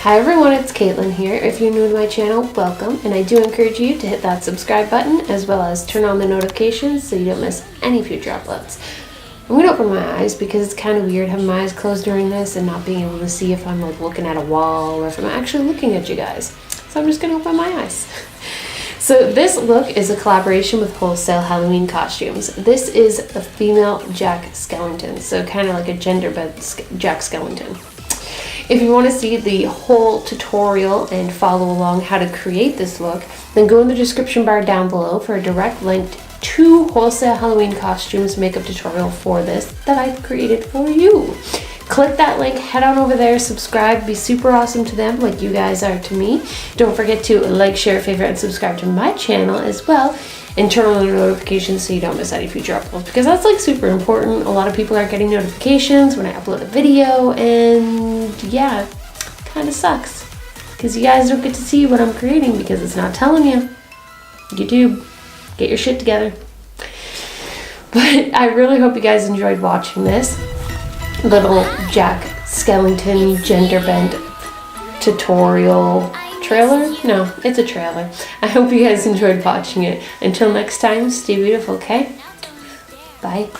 Hi everyone, it's Caitlyn here. If you're new to my channel, welcome, and I do encourage you to hit that subscribe button as well as turn on the notifications so you don't miss any future uploads. I'm going to open my eyes because it's kind of weird having my eyes closed during this and not being able to see if I'm like looking at a wall or if I'm actually looking at you guys. So I'm just going to open my eyes. So this look is a collaboration with Wholesale Halloween Costumes. This is a female Jack Skellington, so kind of like a gender bent Jack Skellington. If you want to see the whole tutorial and follow along how to create this look, then go in the description bar down below for a direct link to Wholesale Halloween Costumes makeup tutorial for this that I've created for you. Click that link, head on over there, subscribe, be super awesome to them like you guys are to me. Don't forget to like, share, favorite, and subscribe to my channel as well. And turn on the notifications so you don't miss any future uploads, because that's like super important. A lot of people aren't getting notifications when I upload a video, and yeah, kind of sucks because you guys don't get to see what I'm creating because it's not telling you. YouTube, get your shit together. But I really hope you guys enjoyed watching this little Jack Skellington gender bend tutorial. Trailer? No, it's a trailer. I hope you guys enjoyed watching it. Until next time, stay beautiful, okay? Bye.